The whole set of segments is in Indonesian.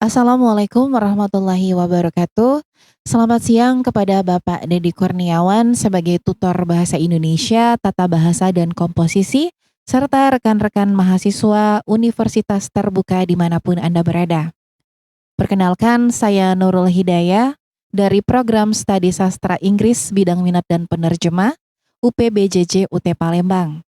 Assalamualaikum warahmatullahi wabarakatuh. Selamat siang kepada Bapak Dedi Kurniawan sebagai tutor Bahasa Indonesia, Tata Bahasa dan Komposisi, serta rekan-rekan mahasiswa Universitas Terbuka dimanapun Anda berada. Perkenalkan, saya Nurul Hidayah dari Program Studi Sastra Inggris Bidang Minat dan Penerjemah, UPBJJ UT Palembang.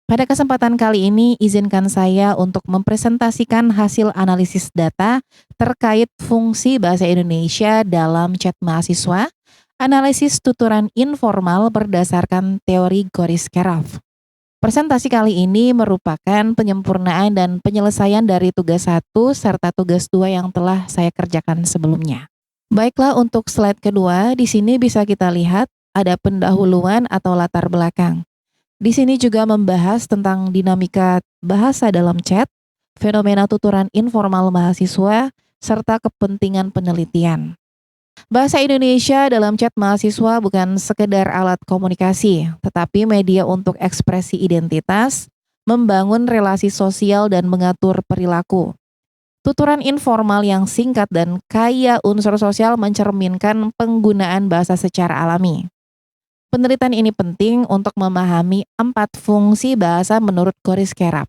Pada kesempatan kali ini, izinkan saya untuk mempresentasikan hasil analisis data terkait fungsi bahasa Indonesia dalam chat mahasiswa, analisis tuturan informal berdasarkan teori Goris-Keraf. Presentasi kali ini merupakan penyempurnaan dan penyelesaian dari tugas 1 serta tugas 2 yang telah saya kerjakan sebelumnya. Baiklah, untuk slide kedua, di sini bisa kita lihat ada pendahuluan atau latar belakang. Di sini juga membahas tentang dinamika bahasa dalam chat, fenomena tuturan informal mahasiswa, serta kepentingan penelitian. Bahasa Indonesia dalam chat mahasiswa bukan sekedar alat komunikasi, tetapi media untuk ekspresi identitas, membangun relasi sosial dan mengatur perilaku. Tuturan informal yang singkat dan kaya unsur sosial mencerminkan penggunaan bahasa secara alami. Penelitian ini penting untuk memahami 4 fungsi bahasa menurut Goris-Keraf,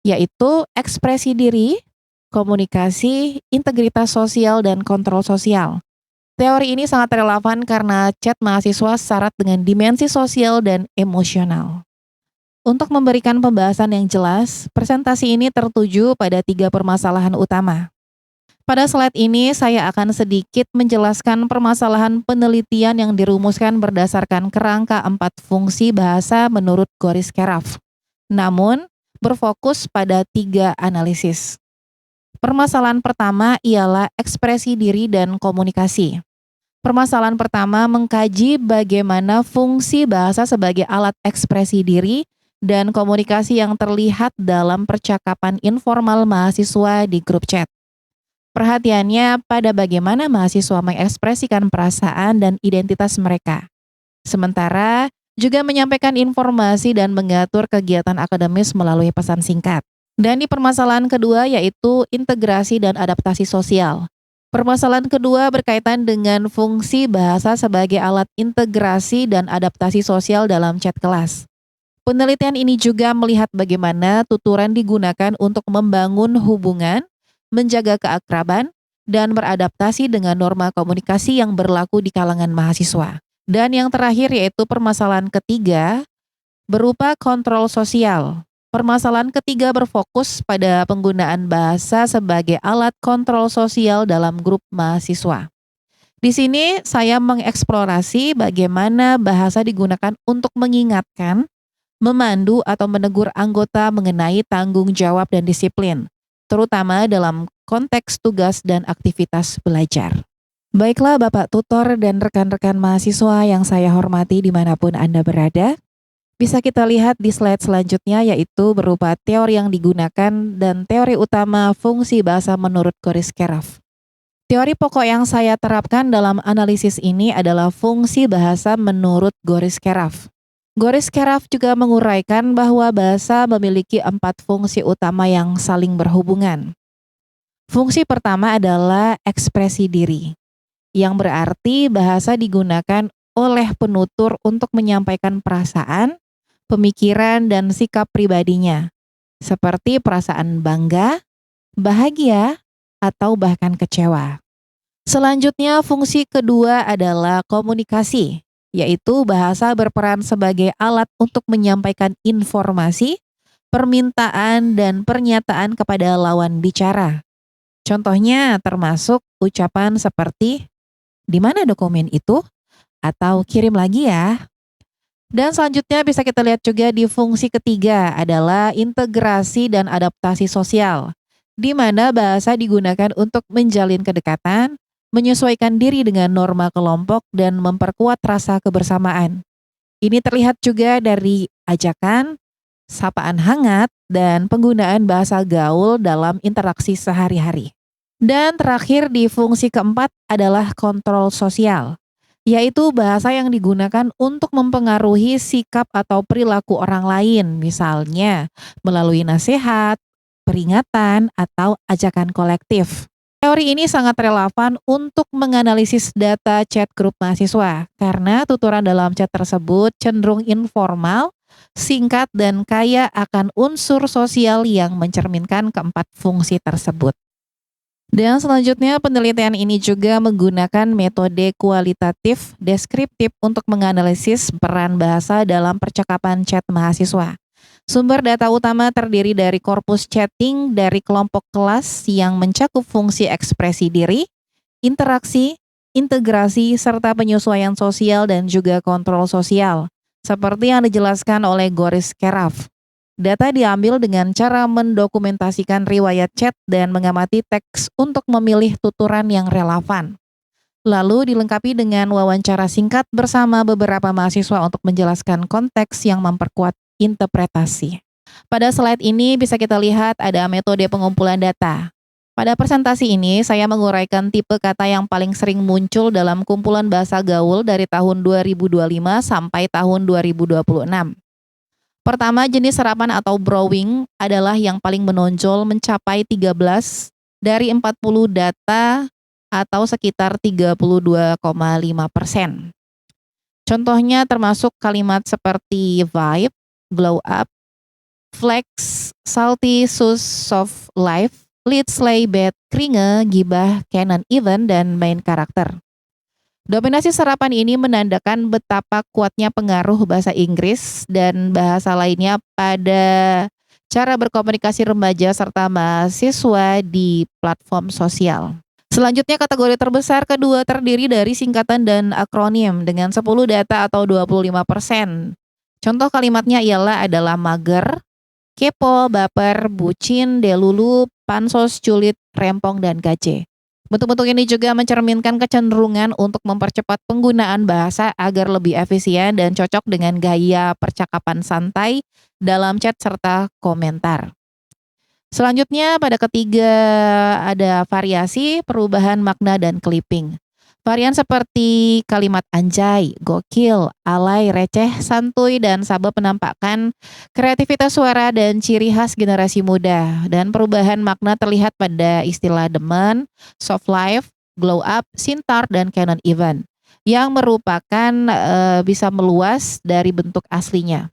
yaitu ekspresi diri, komunikasi, integritas sosial, dan kontrol sosial. Teori ini sangat relevan karena chat mahasiswa syarat dengan dimensi sosial dan emosional. Untuk memberikan pembahasan yang jelas, presentasi ini tertuju pada 3 permasalahan utama. Pada slide ini saya akan sedikit menjelaskan permasalahan penelitian yang dirumuskan berdasarkan kerangka 4 fungsi bahasa menurut Goris-Keraf. Namun, berfokus pada 3 analisis. Permasalahan pertama ialah ekspresi diri dan komunikasi. Permasalahan pertama mengkaji bagaimana fungsi bahasa sebagai alat ekspresi diri dan komunikasi yang terlihat dalam percakapan informal mahasiswa di grup chat. Perhatiannya pada bagaimana mahasiswa mengekspresikan perasaan dan identitas mereka. Sementara juga menyampaikan informasi dan mengatur kegiatan akademis melalui pesan singkat. Dan di permasalahan kedua yaitu integrasi dan adaptasi sosial. Permasalahan kedua berkaitan dengan fungsi bahasa sebagai alat integrasi dan adaptasi sosial dalam chat kelas. Penelitian ini juga melihat bagaimana tuturan digunakan untuk membangun hubungan, menjaga keakraban, dan beradaptasi dengan norma komunikasi yang berlaku di kalangan mahasiswa. Dan yang terakhir yaitu permasalahan ketiga berupa kontrol sosial. Permasalahan ketiga berfokus pada penggunaan bahasa sebagai alat kontrol sosial dalam grup mahasiswa. Di sini saya mengeksplorasi bagaimana bahasa digunakan untuk mengingatkan, memandu atau menegur anggota mengenai tanggung jawab dan disiplin, terutama dalam konteks tugas dan aktivitas belajar. Baiklah Bapak Tutor dan rekan-rekan mahasiswa yang saya hormati dimanapun Anda berada, bisa kita lihat di slide selanjutnya yaitu berupa teori yang digunakan dan teori utama fungsi bahasa menurut Goris-Keraf. Teori pokok yang saya terapkan dalam analisis ini adalah fungsi bahasa menurut Goris-Keraf. Goris-Keraf juga menguraikan bahwa bahasa memiliki 4 fungsi utama yang saling berhubungan. Fungsi pertama adalah ekspresi diri, yang berarti bahasa digunakan oleh penutur untuk menyampaikan perasaan, pemikiran, dan sikap pribadinya, seperti perasaan bangga, bahagia, atau bahkan kecewa. Selanjutnya, fungsi kedua adalah komunikasi, yaitu bahasa berperan sebagai alat untuk menyampaikan informasi, permintaan, dan pernyataan kepada lawan bicara. Contohnya termasuk ucapan seperti, "Di mana dokumen itu?" atau "Kirim lagi ya." Dan selanjutnya bisa kita lihat juga di fungsi ketiga adalah integrasi dan adaptasi sosial, di mana bahasa digunakan untuk menjalin kedekatan, menyesuaikan diri dengan norma kelompok, dan memperkuat rasa kebersamaan. Ini terlihat juga dari ajakan, sapaan hangat, dan penggunaan bahasa gaul dalam interaksi sehari-hari. Dan terakhir di fungsi keempat adalah kontrol sosial, yaitu bahasa yang digunakan untuk mempengaruhi sikap atau perilaku orang lain, misalnya melalui nasihat, peringatan, atau ajakan kolektif. Teori ini sangat relevan untuk menganalisis data chat grup mahasiswa karena tuturan dalam chat tersebut cenderung informal, singkat, dan kaya akan unsur sosial yang mencerminkan keempat fungsi tersebut. Dan selanjutnya penelitian ini juga menggunakan metode kualitatif deskriptif untuk menganalisis peran bahasa dalam percakapan chat mahasiswa. Sumber data utama terdiri dari korpus chatting dari kelompok kelas yang mencakup fungsi ekspresi diri, interaksi, integrasi, serta penyesuaian sosial dan juga kontrol sosial, seperti yang dijelaskan oleh Goris Keraf. Data diambil dengan cara mendokumentasikan riwayat chat dan mengamati teks untuk memilih tuturan yang relevan. Lalu dilengkapi dengan wawancara singkat bersama beberapa mahasiswa untuk menjelaskan konteks yang memperkuat interpretasi. Pada slide ini bisa kita lihat ada metode pengumpulan data. Pada presentasi ini saya menguraikan tipe kata yang paling sering muncul dalam kumpulan bahasa gaul dari tahun 2025 sampai tahun 2026. Pertama, jenis serapan atau browing adalah yang paling menonjol mencapai 13 dari 40 data atau sekitar 32,5%. Contohnya termasuk kalimat seperti vibe, glow up, flex, salty, sus, soft life, lead, slay, bad, kringe, gibah, canon, even, dan main karakter. Dominasi serapan ini menandakan betapa kuatnya pengaruh bahasa Inggris dan bahasa lainnya pada cara berkomunikasi remaja serta mahasiswa di platform sosial. Selanjutnya kategori terbesar kedua terdiri dari singkatan dan akronim dengan 10 data atau 25%. Contoh kalimatnya adalah mager, kepo, baper, bucin, delulu, pansos, culit, rempong, dan gace. Bentuk-bentuk ini juga mencerminkan kecenderungan untuk mempercepat penggunaan bahasa agar lebih efisien dan cocok dengan gaya percakapan santai dalam chat serta komentar. Selanjutnya pada ketiga ada variasi, perubahan makna, dan clipping. Varian seperti kalimat anjay, gokil, alay, receh, santuy, dan sabab menampakkan kreativitas suara dan ciri khas generasi muda. Dan perubahan makna terlihat pada istilah demen, soft life, glow up, sintar, dan canon even yang merupakan bisa meluas dari bentuk aslinya.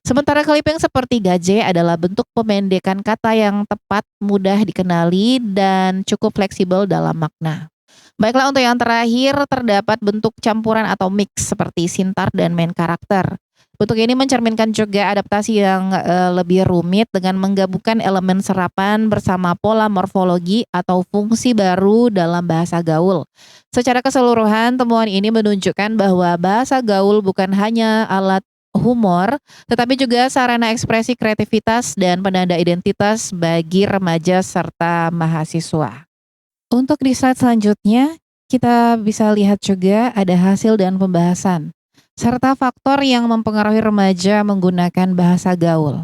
Sementara clipping seperti gaje adalah bentuk pemendekan kata yang tepat, mudah dikenali, dan cukup fleksibel dalam makna. Baiklah, untuk yang terakhir terdapat bentuk campuran atau mix seperti sintar dan main karakter. Bentuk ini mencerminkan juga adaptasi yang lebih rumit dengan menggabungkan elemen serapan bersama pola morfologi atau fungsi baru dalam bahasa gaul. Secara keseluruhan, temuan ini menunjukkan bahwa bahasa gaul bukan hanya alat humor, tetapi juga sarana ekspresi kreativitas dan penanda identitas bagi remaja serta mahasiswa. Untuk di slide selanjutnya, kita bisa lihat juga ada hasil dan pembahasan, serta faktor yang mempengaruhi remaja menggunakan bahasa gaul.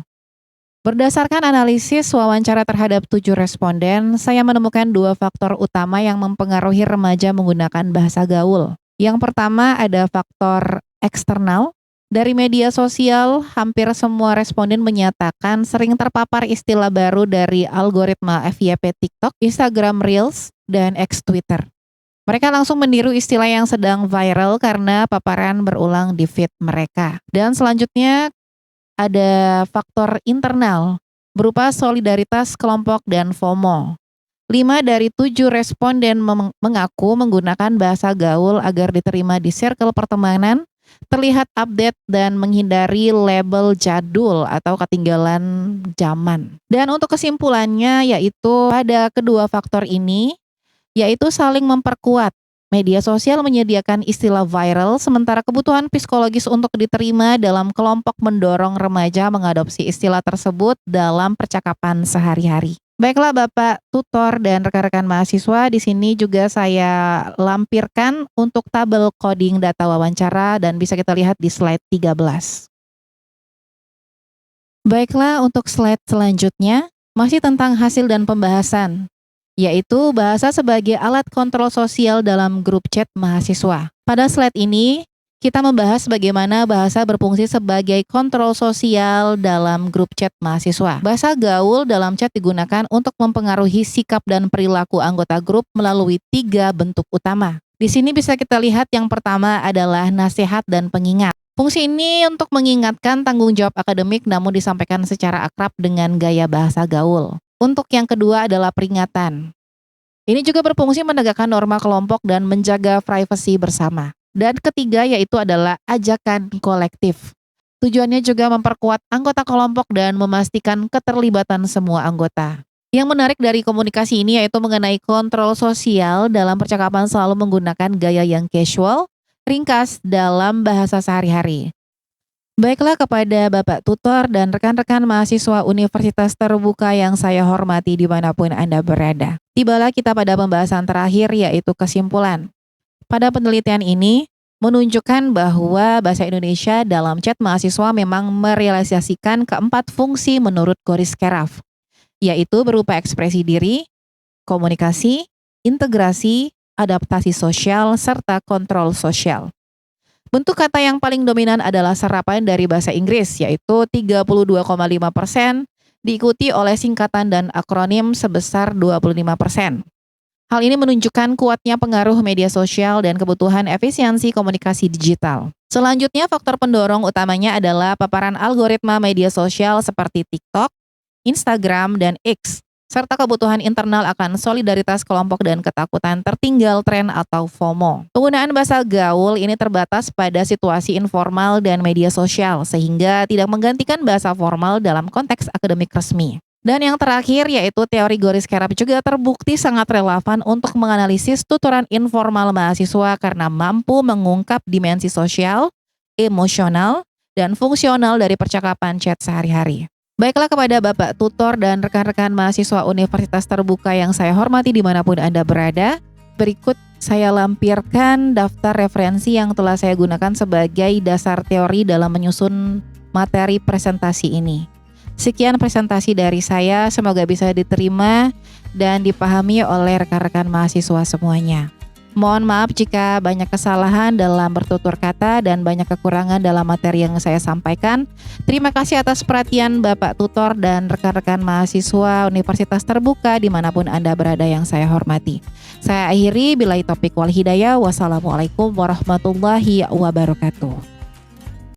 Berdasarkan analisis wawancara terhadap 7 responden, saya menemukan 2 faktor utama yang mempengaruhi remaja menggunakan bahasa gaul. Yang pertama ada faktor eksternal. Dari media sosial, hampir semua responden menyatakan sering terpapar istilah baru dari algoritma FYP TikTok, Instagram Reels, dan X Twitter. Mereka langsung meniru istilah yang sedang viral karena paparan berulang di feed mereka. Dan selanjutnya ada faktor internal berupa solidaritas kelompok dan FOMO. 5 dari 7 responden mengaku menggunakan bahasa gaul agar diterima di circle pertemanan, terlihat update dan menghindari label jadul atau ketinggalan zaman. Dan untuk kesimpulannya yaitu pada kedua faktor ini, yaitu saling memperkuat. Media sosial menyediakan istilah viral, sementara kebutuhan psikologis untuk diterima dalam kelompok mendorong remaja mengadopsi istilah tersebut dalam percakapan sehari-hari. Baiklah Bapak tutor dan rekan-rekan mahasiswa, di sini juga saya lampirkan untuk tabel coding data wawancara dan bisa kita lihat di slide 13. Baiklah, untuk slide selanjutnya masih tentang hasil dan pembahasan, yaitu bahasa sebagai alat kontrol sosial dalam grup chat mahasiswa. Pada slide ini Kita membahas bagaimana bahasa berfungsi sebagai kontrol sosial dalam grup chat mahasiswa. Bahasa gaul dalam chat digunakan untuk mempengaruhi sikap dan perilaku anggota grup melalui 3 bentuk utama. Di sini bisa kita lihat yang pertama adalah nasihat dan pengingat. Fungsi ini untuk mengingatkan tanggung jawab akademik namun disampaikan secara akrab dengan gaya bahasa gaul. Untuk yang kedua adalah peringatan. Ini juga berfungsi menegakkan norma kelompok dan menjaga privasi bersama. Dan ketiga yaitu adalah ajakan kolektif. Tujuannya juga memperkuat anggota kelompok dan memastikan keterlibatan semua anggota. Yang menarik dari komunikasi ini yaitu mengenai kontrol sosial dalam percakapan selalu menggunakan gaya yang casual, ringkas dalam bahasa sehari-hari. Baiklah kepada Bapak Tutor dan rekan-rekan mahasiswa Universitas Terbuka yang saya hormati dimanapun Anda berada. Tibalah kita pada pembahasan terakhir yaitu kesimpulan. Pada penelitian ini menunjukkan bahwa bahasa Indonesia dalam chat mahasiswa memang merealisasikan keempat fungsi menurut Goris Keraf, yaitu berupa ekspresi diri, komunikasi, integrasi, adaptasi sosial, serta kontrol sosial. Bentuk kata yang paling dominan adalah serapan dari bahasa Inggris, yaitu 32,5%, diikuti oleh singkatan dan akronim sebesar 25%. Hal ini menunjukkan kuatnya pengaruh media sosial dan kebutuhan efisiensi komunikasi digital. Selanjutnya, faktor pendorong utamanya adalah paparan algoritma media sosial seperti TikTok, Instagram, dan X, serta kebutuhan internal akan solidaritas kelompok dan ketakutan tertinggal tren atau FOMO. Penggunaan bahasa gaul ini terbatas pada situasi informal dan media sosial, sehingga tidak menggantikan bahasa formal dalam konteks akademik resmi. Dan yang terakhir yaitu teori Goris Keraf juga terbukti sangat relevan untuk menganalisis tuturan informal mahasiswa karena mampu mengungkap dimensi sosial, emosional, dan fungsional dari percakapan chat sehari-hari. Baiklah kepada Bapak Tutor dan rekan-rekan mahasiswa Universitas Terbuka yang saya hormati dimanapun Anda berada, berikut saya lampirkan daftar referensi yang telah saya gunakan sebagai dasar teori dalam menyusun materi presentasi ini. Sekian presentasi dari saya, semoga bisa diterima dan dipahami oleh rekan-rekan mahasiswa semuanya. Mohon maaf jika banyak kesalahan dalam bertutur kata dan banyak kekurangan dalam materi yang saya sampaikan. Terima kasih atas perhatian Bapak Tutor dan rekan-rekan mahasiswa Universitas Terbuka dimanapun Anda berada yang saya hormati. Saya akhiri, billahi taufiq wal hidayah. Wassalamualaikum warahmatullahi wabarakatuh.